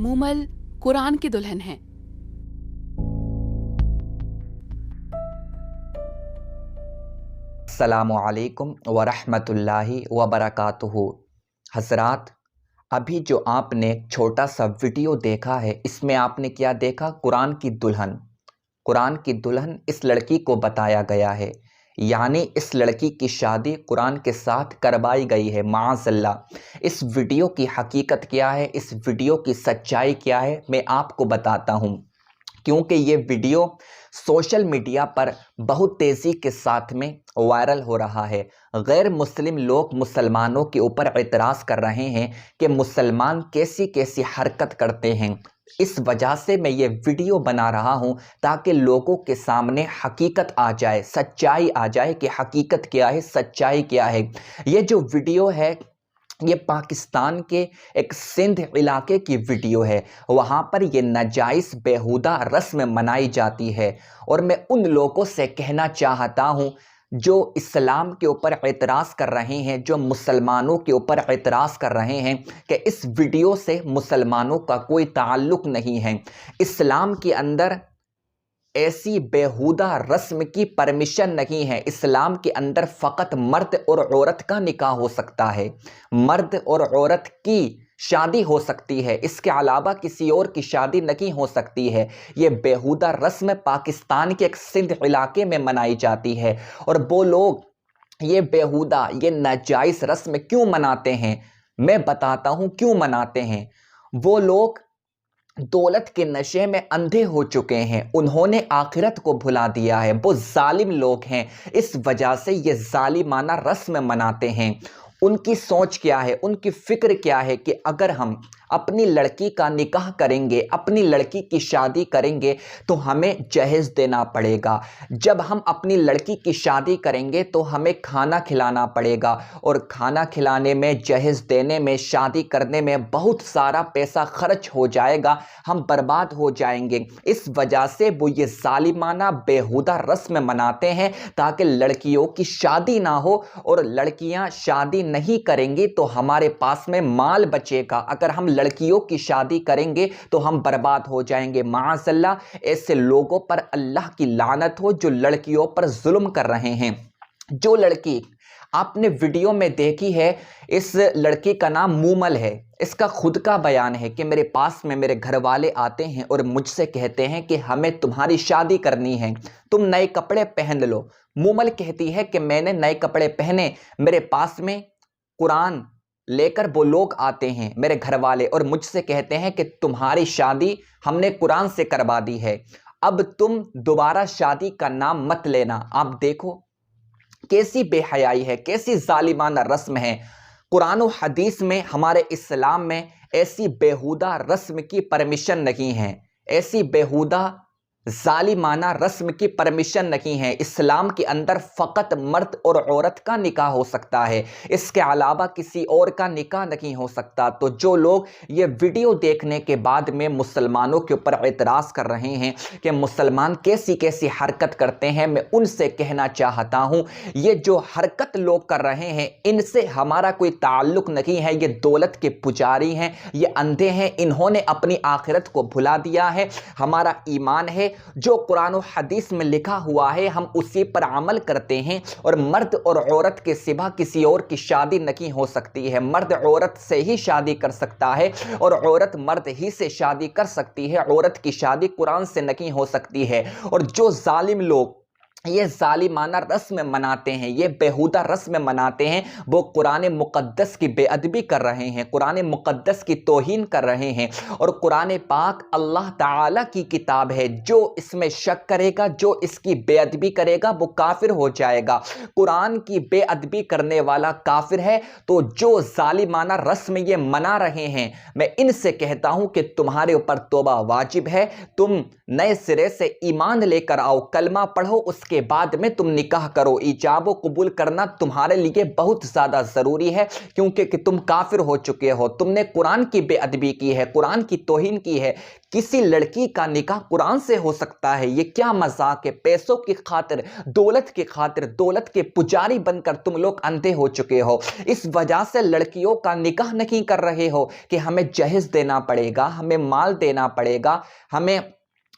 مومل قرآن کی دلہن ہیں۔ السلام علیکم ورحمۃ اللہ وبرکاتہ۔ حضرات، ابھی جو آپ نے چھوٹا سا ویڈیو دیکھا ہے، اس میں آپ نے کیا دیکھا؟ قرآن کی دلہن۔ قرآن کی دلہن اس لڑکی کو بتایا گیا ہے، یعنی اس لڑکی کی شادی قرآن کے ساتھ کروائی گئی ہے، معاذ اللہ۔ اس ویڈیو کی حقیقت کیا ہے، اس ویڈیو کی سچائی کیا ہے، میں آپ کو بتاتا ہوں، کیونکہ یہ ویڈیو سوشل میڈیا پر بہت تیزی کے ساتھ میں وائرل ہو رہا ہے۔ غیر مسلم لوگ مسلمانوں کے اوپر اعتراض کر رہے ہیں کہ مسلمان کیسی کیسی حرکت کرتے ہیں۔ اس وجہ سے میں یہ ویڈیو بنا رہا ہوں تاکہ لوگوں کے سامنے حقیقت آ جائے، سچائی آ جائے کہ حقیقت کیا ہے، سچائی کیا ہے۔ یہ جو ویڈیو ہے یہ پاکستان کے ایک سندھ علاقے کی ویڈیو ہے۔ وہاں پر یہ ناجائز بیہودہ رسم منائی جاتی ہے، اور میں ان لوگوں سے کہنا چاہتا ہوں جو اسلام کے اوپر اعتراض کر رہے ہیں، جو مسلمانوں کے اوپر اعتراض کر رہے ہیں کہ اس ویڈیو سے مسلمانوں کا کوئی تعلق نہیں ہے۔ اسلام کے اندر ایسی بیہودہ رسم کی پرمیشن نہیں ہے۔ اسلام کے اندر فقط مرد اور عورت کا نکاح ہو سکتا ہے، مرد اور عورت کی شادی ہو سکتی ہے، اس کے علاوہ کسی اور کی شادی نہیں ہو سکتی ہے۔ یہ بیہودہ رسم پاکستان کے ایک سندھ علاقے میں منائی جاتی ہے، اور وہ لوگ یہ بیہودہ، یہ ناجائز رسم کیوں مناتے ہیں، میں بتاتا ہوں کیوں مناتے ہیں۔ وہ لوگ دولت کے نشے میں اندھے ہو چکے ہیں، انہوں نے آخرت کو بھلا دیا ہے، وہ ظالم لوگ ہیں، اس وجہ سے یہ ظالمانہ رسم مناتے ہیں۔ ان کی سوچ کیا ہے، ان کی فکر کیا ہے کہ اگر ہم اپنی لڑکی کا نکاح کریں گے، اپنی لڑکی کی شادی کریں گے تو ہمیں جہیز دینا پڑے گا، جب ہم اپنی لڑکی کی شادی کریں گے تو ہمیں کھانا کھلانا پڑے گا، اور کھانا کھلانے میں، جہیز دینے میں، شادی کرنے میں بہت سارا پیسہ خرچ ہو جائے گا، ہم برباد ہو جائیں گے۔ اس وجہ سے وہ یہ ظالمانہ بیہودہ رسم مناتے ہیں تاکہ لڑکیوں کی شادی نہ ہو، اور لڑکیاں شادی نہیں کریں گی تو ہمارے پاس میں مال بچے گا، اگر ہم لڑکیوں کی شادی کریں گے تو ہم برباد ہو جائیں گے، معاذ اللہ۔ ایسے لوگوں پر اللہ کی لعنت ہو جو لڑکیوں پر ظلم کر رہے ہیں۔ جو لڑکی آپ نے ویڈیو میں دیکھی ہے، اس لڑکی کا نام مومل ہے۔ اس کا خود کا بیان ہے کہ میرے پاس میں میرے گھر والے آتے ہیں اور مجھ سے کہتے ہیں کہ ہمیں تمہاری شادی کرنی ہے، تم نئے کپڑے پہن لو۔ مومل کہتی ہے کہ میں نے نئے کپڑے پہنے، میرے پاس میں قرآن لے کر وہ لوگ آتے ہیں میرے گھر والے، اور مجھ سے کہتے ہیں کہ تمہاری شادی ہم نے قرآن سے کروا دی ہے، اب تم دوبارہ شادی کا نام مت لینا۔ آپ دیکھو کیسی بے حیائی ہے، کیسی ظالمانہ رسم ہے۔ قرآن و حدیث میں، ہمارے اسلام میں ایسی بیہودہ رسم کی پرمیشن نہیں ہے، ایسی بیہودہ ظالمانہ رسم کی پرمیشن نہیں ہے۔ اسلام کے اندر فقط مرد اور عورت کا نکاح ہو سکتا ہے، اس کے علاوہ کسی اور کا نکاح نہیں ہو سکتا۔ تو جو لوگ یہ ویڈیو دیکھنے کے بعد میں مسلمانوں کے اوپر اعتراض کر رہے ہیں کہ مسلمان کیسی کیسی حرکت کرتے ہیں، میں ان سے کہنا چاہتا ہوں یہ جو حرکت لوگ کر رہے ہیں ان سے ہمارا کوئی تعلق نہیں ہے۔ یہ دولت کے پجاری ہیں، یہ اندھے ہیں، انہوں نے اپنی آخرت کو بھلا دیا ہے۔ ہمارا ایمان ہے جو قرآن و حدیث میں لکھا ہوا ہے ہم اسی پر عمل کرتے ہیں، اور مرد اور عورت کے سوا کسی اور کی شادی نہیں ہو سکتی ہے۔ مرد عورت سے ہی شادی کر سکتا ہے، اور عورت مرد ہی سے شادی کر سکتی ہے، عورت کی شادی قرآن سے نہیں ہو سکتی ہے۔ اور جو ظالم لوگ یہ ظالمانہ رسم مناتے ہیں، یہ بیہودہ رسم مناتے ہیں، وہ قرآن مقدس کی بے ادبی کر رہے ہیں، قرآن مقدس کی توہین کر رہے ہیں۔ اور قرآن پاک اللہ تعالیٰ کی کتاب ہے، جو اس میں شک کرے گا، جو اس کی بے ادبی کرے گا وہ کافر ہو جائے گا۔ قرآن کی بے ادبی کرنے والا کافر ہے۔ تو جو ظالمانہ رسم یہ منا رہے ہیں، میں ان سے کہتا ہوں کہ تمہارے اوپر توبہ واجب ہے، تم نئے سرے سے ایمان لے کر آؤ، کلمہ پڑھو، اس کے بعد میں تم نکاح کرو. ایجاب و قبول کرنا تمہارے لیے بہت زیادہ ضروری ہے کیونکہ کہ تم کافر ہو چکے ہو, تم نے قرآن کی بے ادبی کی ہے, قرآن کی توہین کی ہے. کسی لڑکی کا نکاح قرآن سے ہو سکتا ہے؟ یہ کیا مذاق ہے؟ پیسوں کی خاطر, دولت کی خاطر, دولت کے پجاری بن کر تم لوگ اندھے ہو چکے ہو. اس وجہ سے لڑکیوں کا نکاح نہیں کر رہے ہو کہ ہمیں جہیز دینا پڑے گا, ہمیں مال دینا پڑے گا, ہمیں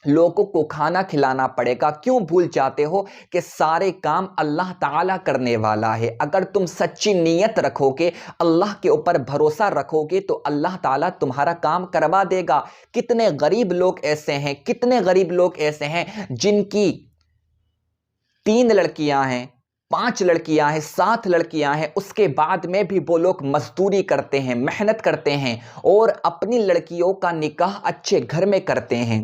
لوگوں کو کھانا کھلانا پڑے گا. کیوں بھول جاتے ہو کہ سارے کام اللہ تعالیٰ کرنے والا ہے؟ اگر تم سچی نیت رکھو گے, اللہ کے اوپر بھروسہ رکھو گے تو اللہ تعالیٰ تمہارا کام کروا دے گا. کتنے غریب لوگ ایسے ہیں, کتنے غریب لوگ ایسے ہیں جن کی 3 لڑکیاں ہیں, 5 لڑکیاں ہیں, 7 لڑکیاں ہیں, اس کے بعد میں بھی وہ لوگ مزدوری کرتے ہیں, محنت کرتے ہیں اور اپنی لڑکیوں کا نکاح اچھے گھر میں کرتے ہیں.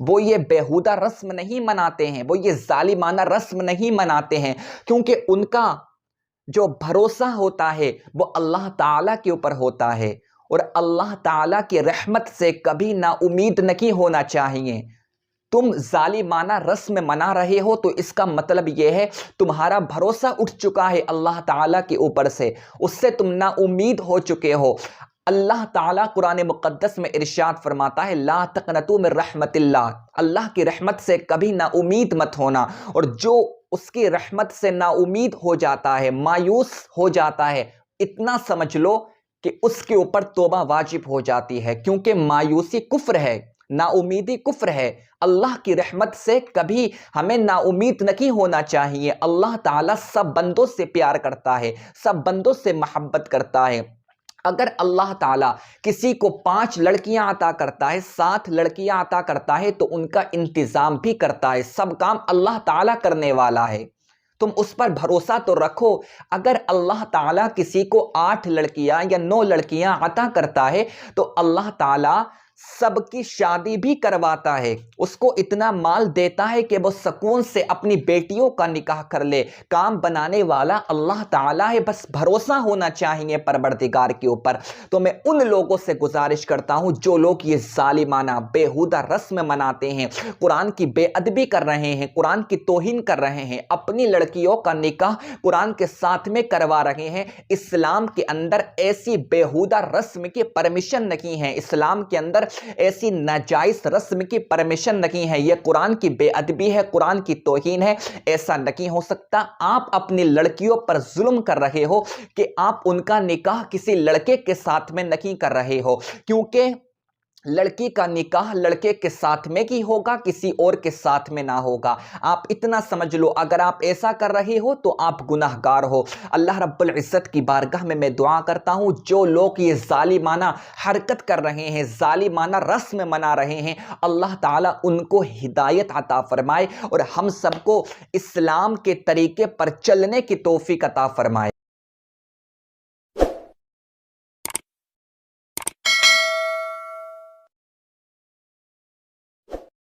وہ یہ بیہودہ رسم نہیں مناتے ہیں, وہ یہ ظالمانہ رسم نہیں مناتے ہیں, کیونکہ ان کا جو بھروسہ ہوتا ہے وہ اللہ تعالیٰ کے اوپر ہوتا ہے. اور اللہ تعالیٰ کی رحمت سے کبھی نا امید نہیں ہونا چاہیے. تم ظالمانہ رسم منا رہے ہو تو اس کا مطلب یہ ہے تمہارا بھروسہ اٹھ چکا ہے اللہ تعالیٰ کے اوپر سے, اس سے تم نا امید ہو چکے ہو. اللہ تعالیٰ قرآن مقدس میں ارشاد فرماتا ہے لا تقنطوا من رحمت اللہ, اللہ کی رحمت سے کبھی نا امید مت ہونا. اور جو اس کی رحمت سے نا امید ہو جاتا ہے, مایوس ہو جاتا ہے, اتنا سمجھ لو کہ اس کے اوپر توبہ واجب ہو جاتی ہے, کیونکہ مایوسی کفر ہے, نا امیدی کفر ہے. اللہ کی رحمت سے کبھی ہمیں نا امید نہیں ہونا چاہیے. اللہ تعالیٰ سب بندوں سے پیار کرتا ہے, سب بندوں سے محبت کرتا ہے. اگر اللہ تعالیٰ کسی کو 5 لڑکیاں عطا کرتا ہے, 7 لڑکیاں عطا کرتا ہے تو ان کا انتظام بھی کرتا ہے. سب کام اللہ تعالیٰ کرنے والا ہے, تم اس پر بھروسہ تو رکھو. اگر اللہ تعالیٰ کسی کو 8 لڑکیاں یا 9 لڑکیاں عطا کرتا ہے تو اللہ تعالیٰ سب کی شادی بھی کرواتا ہے, اس کو اتنا مال دیتا ہے کہ وہ سکون سے اپنی بیٹیوں کا نکاح کر لے. کام بنانے والا اللہ تعالیٰ ہے, بس بھروسہ ہونا چاہیے پروردگار کے اوپر. تو میں ان لوگوں سے گزارش کرتا ہوں جو لوگ یہ ظالمانہ بیہودہ رسم مناتے ہیں, قرآن کی بے ادبی کر رہے ہیں, قرآن کی توہین کر رہے ہیں, اپنی لڑکیوں کا نکاح قرآن کے ساتھ میں کروا رہے ہیں. اسلام کے اندر ایسی بیہودہ رسم کی پرمیشن نہیں ہے, اسلام کے اندر ایسی ناجائز رسم کی پرمیشن نہیں ہے. یہ قرآن کی بے ادبی ہے, قرآن کی توہین ہے. ایسا نہیں ہو سکتا. آپ اپنی لڑکیوں پر ظلم کر رہے ہو کہ آپ ان کا نکاح کسی لڑکے کے ساتھ میں نہیں کر رہے ہو, کیونکہ لڑکی کا نکاح لڑکے کے ساتھ میں کی ہوگا, کسی اور کے ساتھ میں نہ ہوگا. آپ اتنا سمجھ لو, اگر آپ ایسا کر رہے ہو تو آپ گناہ گار ہو. اللہ رب العزت کی بارگاہ میں دعا کرتا ہوں جو لوگ یہ ظالمانہ حرکت کر رہے ہیں, ظالمانہ رسم منا رہے ہیں, اللہ تعالیٰ ان کو ہدایت عطا فرمائے اور ہم سب کو اسلام کے طریقے پر چلنے کی توفیق عطا فرمائے.